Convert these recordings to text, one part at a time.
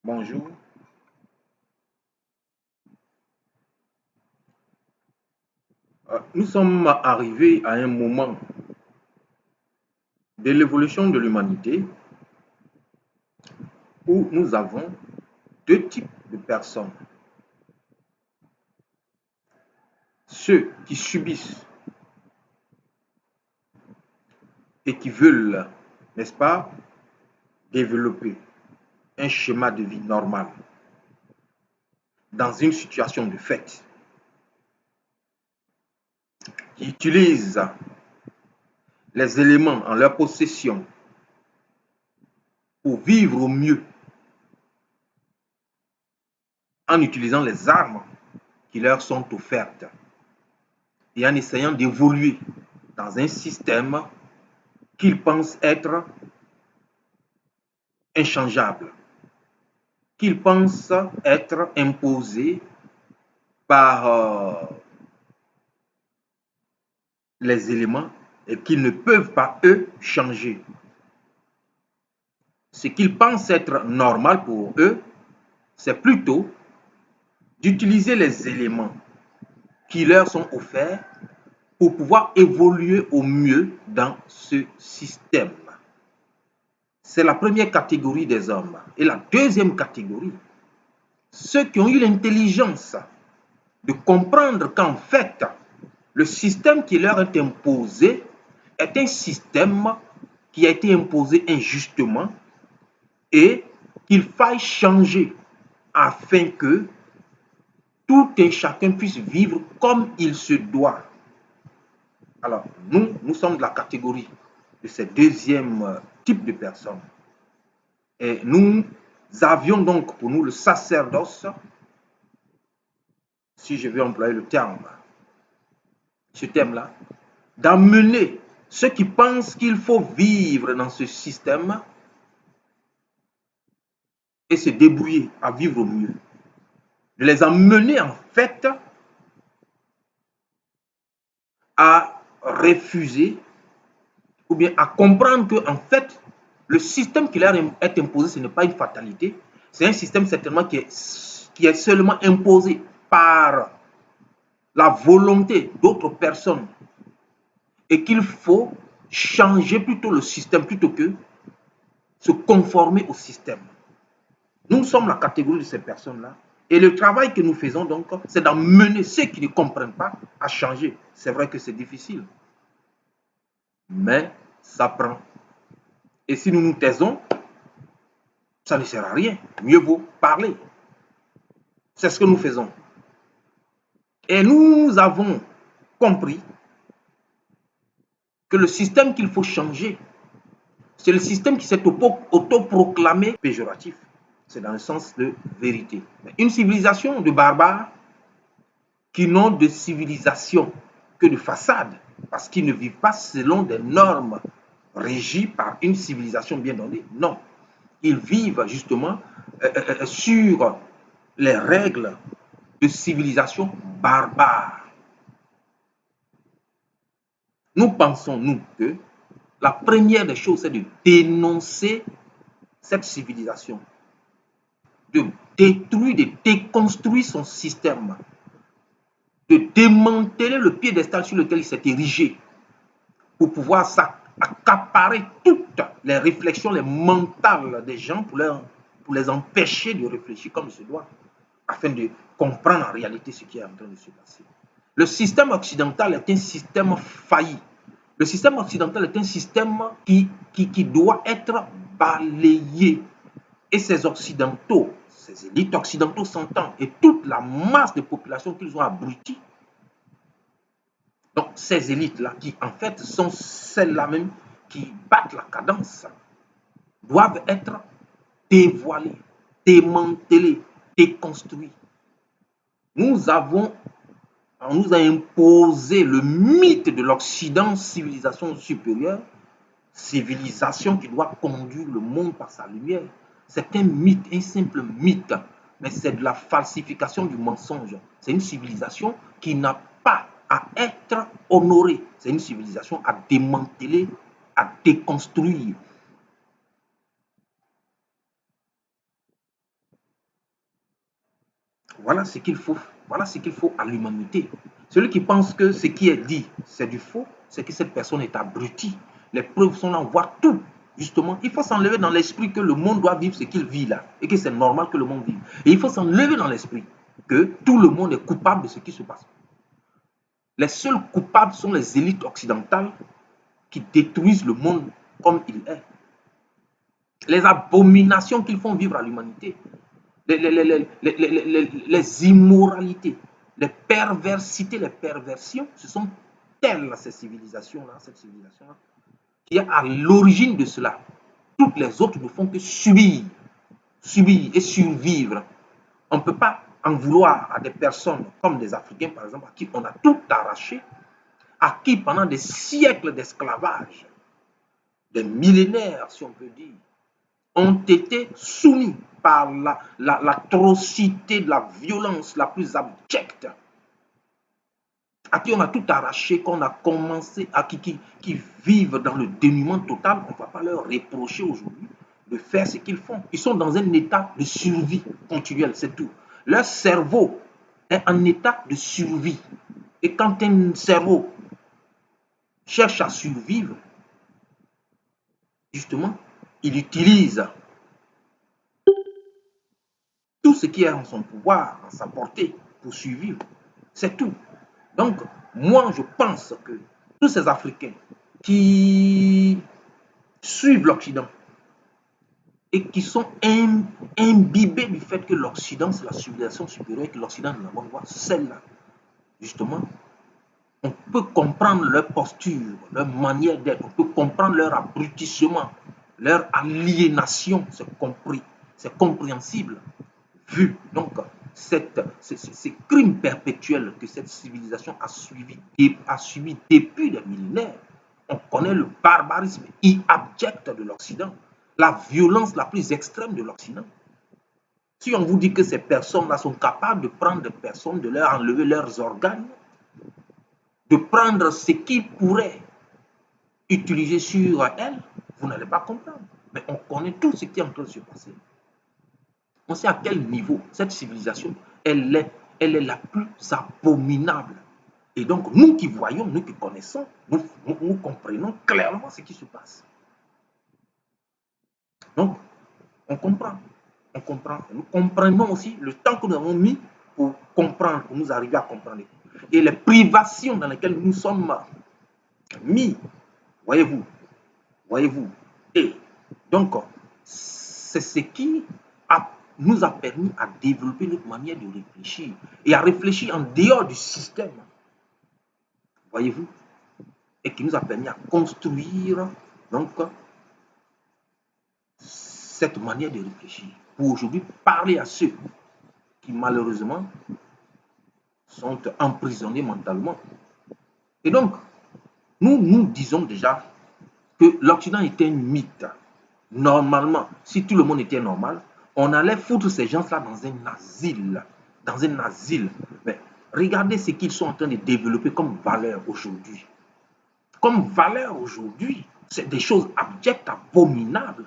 Bonjour. Nous sommes arrivés à un moment de l'évolution de l'humanité où nous avons deux types de personnes. Ceux qui subissent et qui veulent, n'est-ce pas, développer un schéma de vie normal dans une situation de fait, qui utilisent les éléments en leur possession pour vivre au mieux en utilisant les armes qui leur sont offertes et en essayant d'évoluer dans un système qu'ils pensent être inchangeable, qu'ils pensent être imposé par les éléments et qu'ils ne peuvent pas, eux, changer. Ce qu'ils pensent être normal pour eux, c'est plutôt d'utiliser les éléments qui leur sont offerts pour pouvoir évoluer au mieux dans ce système. C'est la première catégorie des hommes. Et la deuxième catégorie, ceux qui ont eu l'intelligence de comprendre qu'en fait, le système qui leur est imposé est un système qui a été imposé injustement et qu'il faille changer afin que tout un chacun puisse vivre comme il se doit. Alors, nous sommes de la catégorie de ce deuxième type de personnes. Et nous avions donc pour nous le sacerdoce, si je vais employer le terme, ce terme-là, d'amener ceux qui pensent qu'il faut vivre dans ce système et se débrouiller à vivre au mieux. De les emmener en fait à refuser ou bien à comprendre que en fait le système qui leur est imposé, ce n'est pas une fatalité, c'est un système certainement qui est seulement imposé par la volonté d'autres personnes et qu'il faut changer plutôt le système plutôt que se conformer au système. Nous sommes la catégorie de ces personnes-là. Et le travail que nous faisons donc, c'est d'amener ceux qui ne comprennent pas à changer. C'est vrai que c'est difficile, mais ça prend. Et si nous nous taisons, ça ne sert à rien. Mieux vaut parler. C'est ce que nous faisons. Et nous avons compris que le système qu'il faut changer, c'est le système qui s'est autoproclamé péjoratif. C'est dans le sens de vérité. Une civilisation de barbares qui n'ont de civilisation que de façade, parce qu'ils ne vivent pas selon des normes régies par une civilisation bien donnée. Non, ils vivent justement sur les règles de civilisation barbare. Nous pensons, nous, que la première des choses, c'est de dénoncer cette civilisation, de détruire, de déconstruire son système, de démanteler le piédestal sur lequel il s'est érigé pour pouvoir accaparer toutes les réflexions, les mentales des gens pour les empêcher de réfléchir comme il se doit, afin de comprendre en réalité ce qui est en train de se passer. Le système occidental est un système failli. Le système occidental est un système qui doit être balayé. Et ces occidentaux, ces élites occidentaux s'entendent, et toute la masse de population qu'ils ont abrutis. Donc ces élites-là, qui en fait sont celles-là même qui battent la cadence, doivent être dévoilées, démantelées, déconstruites. On nous a imposé le mythe de l'Occident, civilisation supérieure, civilisation qui doit conduire le monde par sa lumière. C'est un mythe, un simple mythe, mais c'est de la falsification du mensonge. C'est une civilisation qui n'a pas à être honorée. C'est une civilisation à démanteler, à déconstruire. voilà ce qu'il faut à l'humanité. Celui qui pense que ce qui est dit, c'est du faux, c'est que cette personne est abrutie. Les preuves sont là, on voit tout. Justement, il faut s'enlever dans l'esprit que le monde doit vivre ce qu'il vit là, et que c'est normal que le monde vive. Et il faut s'enlever dans l'esprit que tout le monde est coupable de ce qui se passe. Les seuls coupables sont les élites occidentales qui détruisent le monde comme il est. Les abominations qu'ils font vivre à l'humanité, les immoralités, les perversités, les perversions, ce sont telles ces civilisations-là, cette civilisation-là, qui est à l'origine de cela. Toutes les autres ne font que subir, subir et survivre. On ne peut pas en vouloir à des personnes comme des Africains, par exemple, à qui on a tout arraché, à qui pendant des siècles d'esclavage, des millénaires, si on peut dire, ont été soumis par l'atrocité de la violence la plus abjecte, à qui on a tout arraché, qu'on a commencé, à qui vivent dans le dénuement total, on ne va pas leur reprocher aujourd'hui de faire ce qu'ils font. Ils sont dans un état de survie continuelle, c'est tout. Leur cerveau est en état de survie. Et quand un cerveau cherche à survivre, justement, il utilise tout ce qui est en son pouvoir, en sa portée, pour survivre. C'est tout. Donc, moi, je pense que tous ces Africains qui suivent l'Occident et qui sont imbibés du fait que l'Occident, c'est la civilisation supérieure et que l'Occident est la bonne voie, celle-là, justement, on peut comprendre leur posture, leur manière d'être, on peut comprendre leur abrutissement, leur aliénation, c'est compris, c'est compréhensible, vu donc ces crimes perpétuels que cette civilisation a subi depuis des millénaires. On connaît le barbarisme abject de l'Occident, la violence la plus extrême de l'Occident. Si on vous dit que ces personnes-là sont capables de prendre des personnes, de leur enlever leurs organes, de prendre ce qu'ils pourraient utiliser sur elles, vous n'allez pas comprendre. Mais on connaît tout ce qui est en train de se passer. On sait à quel niveau cette civilisation, elle est la plus abominable. Et donc, nous qui voyons, nous qui connaissons, nous comprenons clairement ce qui se passe. Donc, on comprend. On comprend. Nous comprenons aussi le temps que nous avons mis pour comprendre, pour nous arriver à comprendre. Et les privations dans lesquelles nous sommes mis, voyez-vous, voyez-vous. Et donc, c'est ce qui nous a permis à développer notre manière de réfléchir et à réfléchir en dehors du système, voyez-vous, et qui nous a permis à construire donc cette manière de réfléchir pour aujourd'hui parler à ceux qui malheureusement sont emprisonnés mentalement. Et donc, nous disons déjà que l'Occident était un mythe. Normalement, si tout le monde était normal, on allait foutre ces gens-là dans un asile. Dans un asile. Mais regardez ce qu'ils sont en train de développer comme valeur aujourd'hui. Comme valeur aujourd'hui, c'est des choses abjectes, abominables.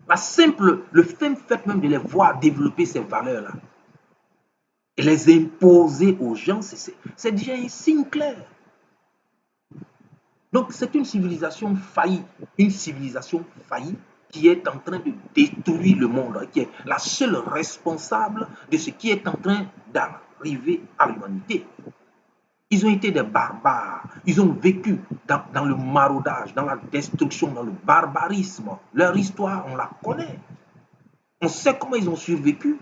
Le fait même de les voir développer ces valeurs-là et les imposer aux gens, c'est déjà un signe clair. Donc, c'est une civilisation faillie qui est en train de détruire le monde, qui est la seule responsable de ce qui est en train d'arriver à l'humanité. Ils ont été des barbares, ils ont vécu dans le maraudage, dans la destruction, dans le barbarisme. Leur histoire, on la connaît. On sait comment ils ont survécu.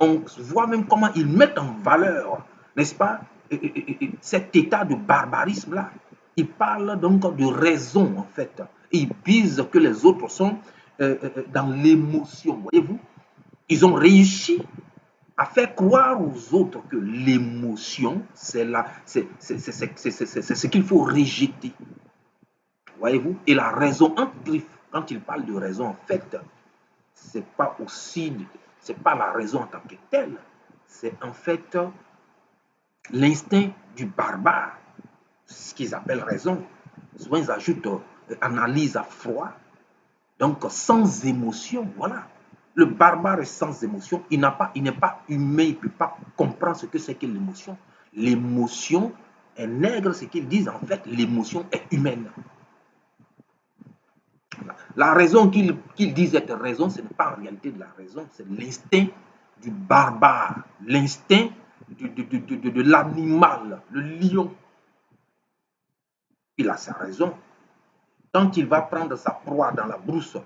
On voit même comment ils mettent en valeur, n'est-ce pas, cet état de barbarisme-là. Ils parlent donc de raison, en fait. Ils disent que les autres sont dans l'émotion, voyez-vous. Ils ont réussi à faire croire aux autres que l'émotion, c'est ce qu'il faut rejeter. Voyez-vous. Et la raison, quand ils parlent de raison, en fait, c'est pas la raison en tant que telle, c'est en fait l'instinct du barbare, ce qu'ils appellent raison. Souvent ils ajoutent analyse à froid, donc sans émotion, voilà. Le barbare est sans émotion, il n'est pas humain, il ne peut pas comprendre ce que c'est que l'émotion. L'émotion est nègre, ce qu'ils disent en fait, l'émotion est humaine. La raison qu'ils disent être raison, ce n'est pas en réalité de la raison, c'est l'instinct du barbare, l'instinct de l'animal, le lion. Il a sa raison. Quand il va prendre sa proie dans la brousse,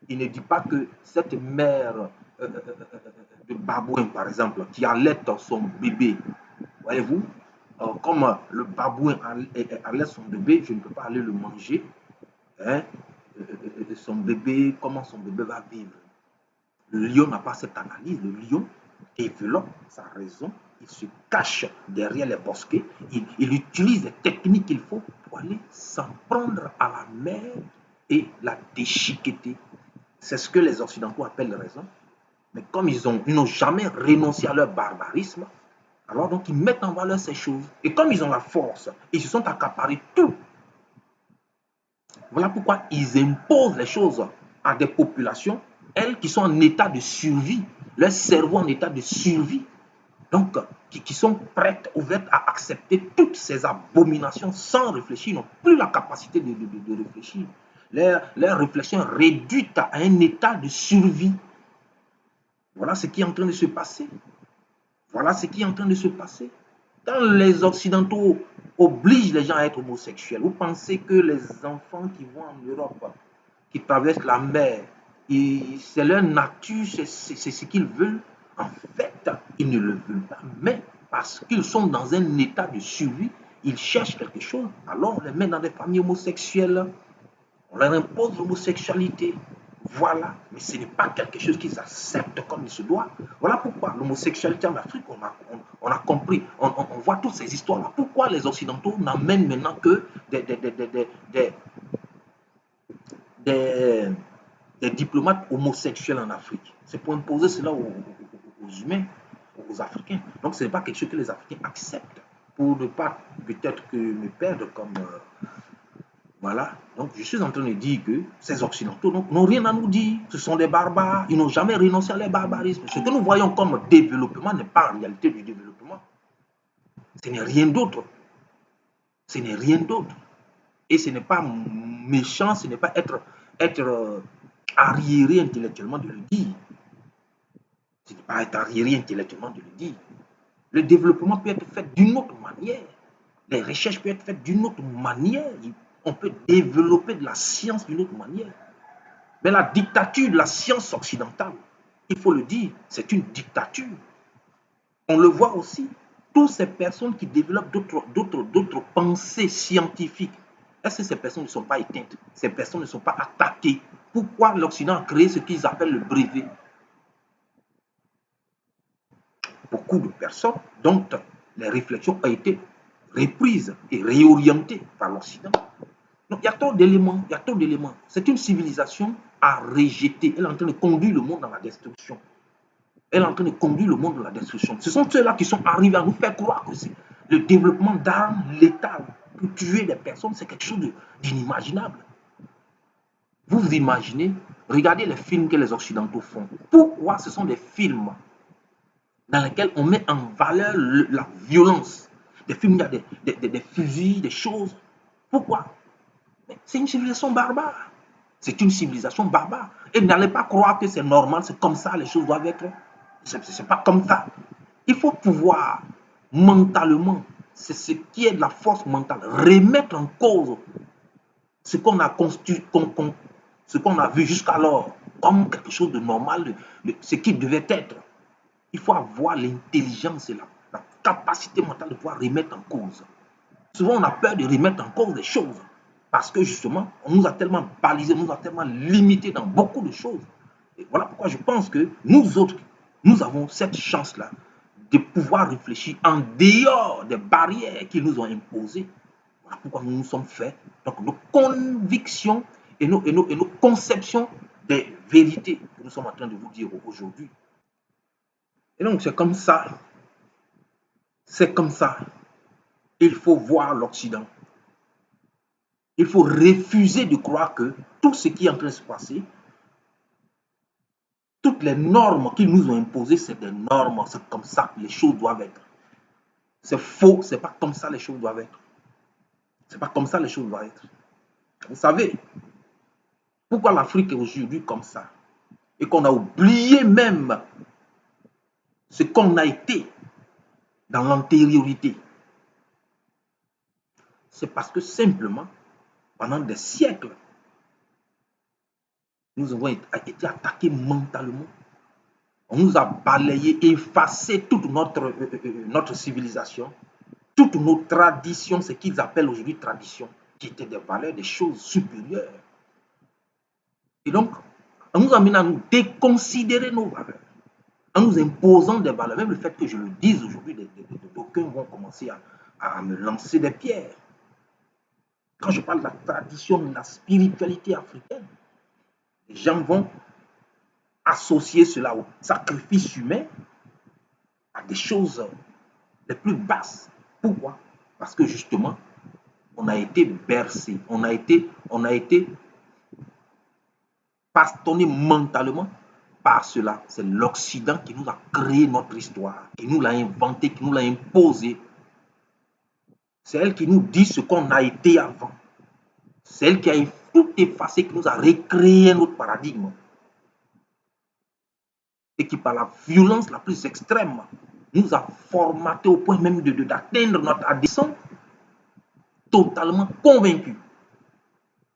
il ne dit pas que cette mère de babouin, par exemple, qui allait son bébé, voyez-vous, comme le babouin allait son bébé, je ne peux pas aller le manger. Hein, son bébé, comment son bébé va vivre. Le lion n'a pas cette analyse. Le lion développe sa raison. Il se cache derrière les bosquets. Il utilise les techniques qu'il faut pour aller s'en prendre à la mer et la déchiqueter. C'est ce que les Occidentaux appellent raison. Mais comme ils n'ont jamais renoncé à leur barbarisme, alors donc ils mettent en valeur ces choses. Et comme ils ont la force, ils se sont accaparés tout. Voilà pourquoi ils imposent les choses à des populations, elles qui sont en état de survie, leur cerveau en état de survie, donc qui sont prêtes, ouvertes à accepter toutes ces abominations sans réfléchir, n'ont plus la capacité de réfléchir. Leur réflexion est réduite à un état de survie. Voilà ce qui est en train de se passer. Voilà ce qui est en train de se passer. Quand les Occidentaux obligent les gens à être homosexuels, vous pensez que les enfants qui vont en Europe, qui traversent la mer, c'est leur nature, c'est ce qu'ils veulent. En fait, ils ne le veulent pas, mais parce qu'ils sont dans un état de survie, ils cherchent quelque chose, alors on les met dans des familles homosexuelles, on leur impose l'homosexualité. Voilà, mais ce n'est pas quelque chose qu'ils acceptent comme il se doit. Voilà pourquoi l'homosexualité en Afrique, on a compris, on voit toutes ces histoires-là. Pourquoi les Occidentaux n'amènent maintenant que des diplomates homosexuels en Afrique? C'est pour imposer cela aux humains, aux Africains. Donc ce n'est pas quelque chose que les Africains acceptent pour ne pas peut-être que me perdre comme... voilà, donc je suis en train de dire que ces Occidentaux n'ont rien à nous dire. Ce sont des barbares, ils n'ont jamais renoncé à leur barbarisme. Ce que nous voyons comme développement n'est pas en réalité du développement. Ce n'est rien d'autre. Ce n'est rien d'autre. Et ce n'est pas méchant, ce n'est pas être arriéré intellectuellement de le dire. Ce n'est pas être arriéré intellectuellement de le dire. Le développement peut être fait d'une autre manière. Les recherches peuvent être faites d'une autre manière. On peut développer de la science d'une autre manière. Mais la dictature de la science occidentale, il faut le dire, c'est une dictature. On le voit aussi, toutes ces personnes qui développent d'autres pensées scientifiques, est-ce que ces personnes ne sont pas éteintes? Ces personnes ne sont pas attaquées? Pourquoi l'Occident a créé ce qu'ils appellent le brevet? Beaucoup de personnes dont les réflexions ont été reprises et réorientées par l'Occident. Donc, il y a tant d'éléments, il y a tant d'éléments. C'est une civilisation à rejeter. Elle est en train de conduire le monde dans la destruction. Elle est en train de conduire le monde dans la destruction. Ce sont ceux-là qui sont arrivés à nous faire croire que le développement d'armes létales pour tuer des personnes, c'est quelque chose d'inimaginable. Vous vous imaginez, regardez les films que les Occidentaux font. Pourquoi ce sont des films dans lesquels on met en valeur la violence? Des films où il y a des fusils, des choses. Pourquoi? C'est une civilisation barbare. C'est une civilisation barbare. Et n'allez pas croire que c'est normal, c'est comme ça, les choses doivent être. Ce n'est pas comme ça. Il faut pouvoir mentalement, c'est ce qui est de la force mentale, remettre en cause ce qu'on a construit, ce qu'on a vu jusqu'alors comme quelque chose de normal, ce qui devait être. Il faut avoir l'intelligence et la capacité mentale de pouvoir remettre en cause. Souvent, on a peur de remettre en cause des choses. Parce que justement, on nous a tellement balisé, on nous a tellement limité dans beaucoup de choses. Et voilà pourquoi je pense que nous autres, nous avons cette chance-là de pouvoir réfléchir en dehors des barrières qu'ils nous ont imposées. Voilà pourquoi nous nous sommes faits. Donc nos convictions et nos conceptions des vérités que nous sommes en train de vous dire aujourd'hui. Et donc c'est comme ça. C'est comme ça. Il faut voir l'Occident. Il faut refuser de croire que tout ce qui est en train de se passer Toutes les normes qu'ils nous ont imposées, c'est des normes, c'est comme ça que les choses doivent être. C'est faux, c'est pas comme ça les choses doivent être. C'est pas comme ça les choses doivent être. Vous savez, pourquoi l'Afrique est aujourd'hui comme ça et qu'on a oublié même ce qu'on a été dans l'antériorité? C'est parce que simplement, pendant des siècles, nous avons été attaqués mentalement. On nous a balayé, effacé toute notre civilisation, toutes nos traditions, ce qu'ils appellent aujourd'hui traditions, qui étaient des valeurs, des choses supérieures. Et donc, on nous amène à nous déconsidérer nos valeurs, en nous imposant des valeurs. Même le fait que je le dise aujourd'hui, d'aucuns vont commencer à me lancer des pierres. Quand je parle de la tradition, de la spiritualité africaine, les gens vont associer cela au sacrifice humain, à des choses les plus basses. Pourquoi? Parce que justement, on a été bercé, on a été bastonné mentalement par cela. C'est l'Occident qui nous a créé notre histoire, qui nous l'a inventé, qui nous l'a imposé. C'est elle qui nous dit ce qu'on a été avant. C'est elle qui a tout effacé, qui nous a recréé notre paradigme. Et qui, par la violence la plus extrême, nous a formaté au point même d'atteindre notre adolescence, totalement convaincus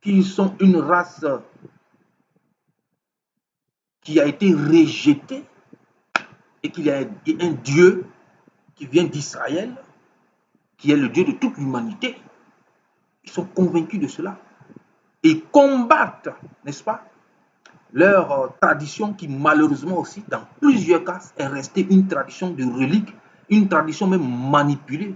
qu'ils sont une race qui a été rejetée et qu'il y a un Dieu qui vient d'Israël, qui est le Dieu de toute l'humanité. Ils sont convaincus de cela. Et combattent, n'est-ce pas, leur tradition qui malheureusement aussi, dans plusieurs cas, est restée une tradition de relique, une tradition même manipulée,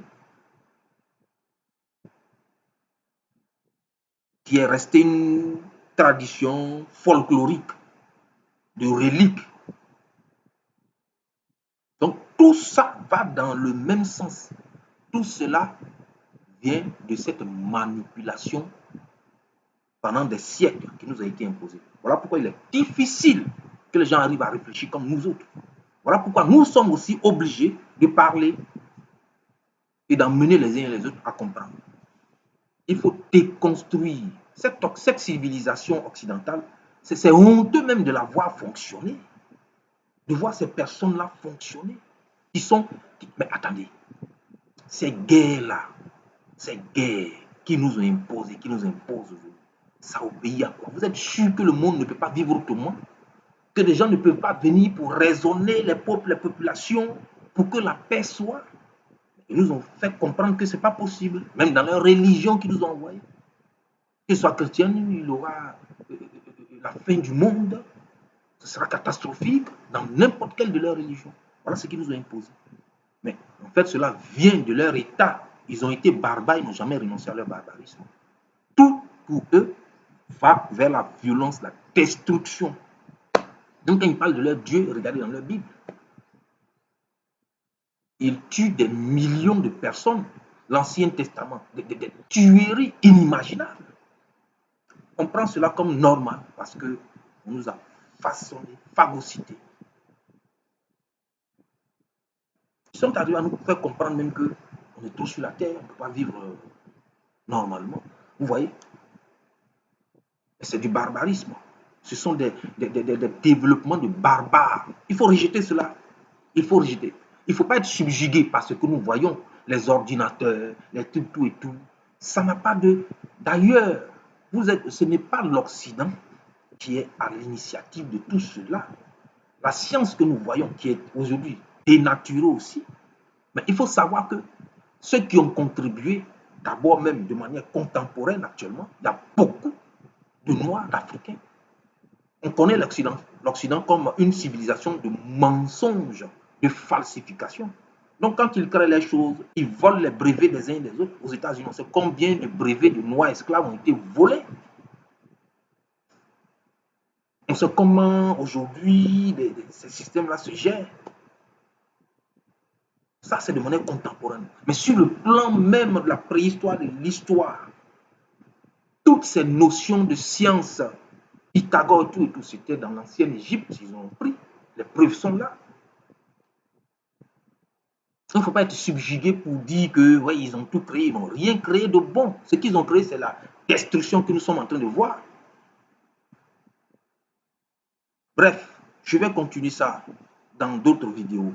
qui est restée une tradition folklorique, de relique. Donc tout ça va dans le même sens. Tout cela vient de cette manipulation pendant des siècles qui nous a été imposée. Voilà pourquoi il est difficile que les gens arrivent à réfléchir comme nous autres. Voilà pourquoi nous sommes aussi obligés de parler et d'emmener les uns et les autres à comprendre. Il faut déconstruire cette civilisation occidentale. C'est honteux même de la voir fonctionner, de voir ces personnes-là fonctionner, mais attendez, ces guerres-là, ces guerres qui nous ont imposées, qui nous imposent aujourd'hui, ça obéit à quoi? Vous êtes sûr que le monde ne peut pas vivre autrement? Que les gens ne peuvent pas venir pour raisonner les peuples, les populations, pour que la paix soit? Ils nous ont fait comprendre que ce n'est pas possible, même dans leur religion qu'ils nous ont envoyée. Qu'ils soient chrétiens, il aura la fin du monde, ce sera catastrophique dans n'importe quelle de leurs religions. Voilà ce qu'ils nous ont imposé. Mais en fait, cela vient de leur état. Ils ont été barbares, ils n'ont jamais renoncé à leur barbarisme. Tout pour eux va vers la violence, la destruction. Donc quand ils parlent de leur Dieu, regardez dans leur Bible. Ils tuent des millions de personnes. L'Ancien Testament, des tueries inimaginables. On prend cela comme normal parce qu'on nous a façonné, phagocyté. Ils sont arrivés à nous faire comprendre même qu'on est tous sur la terre, on ne peut pas vivre normalement. Vous voyez? C'est du barbarisme. Ce sont des développements de barbares. Il faut rejeter cela. Il faut rejeter. Il ne faut pas être subjugué par ce que nous voyons, les ordinateurs, les tout et tout. Ça n'a pas de... D'ailleurs, ce n'est pas l'Occident qui est à l'initiative de tout cela. La science que nous voyons, qui est aujourd'hui dénaturée aussi, mais il faut savoir que ceux qui ont contribué, d'abord même de manière contemporaine actuellement, il y a beaucoup de Noirs, d'Africains. On connaît l'Occident comme une civilisation de mensonges, de falsification. Donc quand ils créent les choses, ils volent les brevets des uns et des autres. Aux États-Unis, on sait combien de brevets de Noirs esclaves ont été volés. On sait comment aujourd'hui ces systèmes-là se gèrent. Ça, c'est de manière contemporaine. Mais sur le plan même de la préhistoire, de l'histoire, toutes ces notions de science, Pythagore et tout, c'était dans l'ancienne Égypte, ils ont pris. preuves sont là. Il ne faut pas être subjugué pour dire que ouais, ils ont tout créé, ils n'ont rien créé de bon. Ce qu'ils ont créé, c'est la destruction que nous sommes en train de voir. Bref, je vais continuer ça dans d'autres vidéos.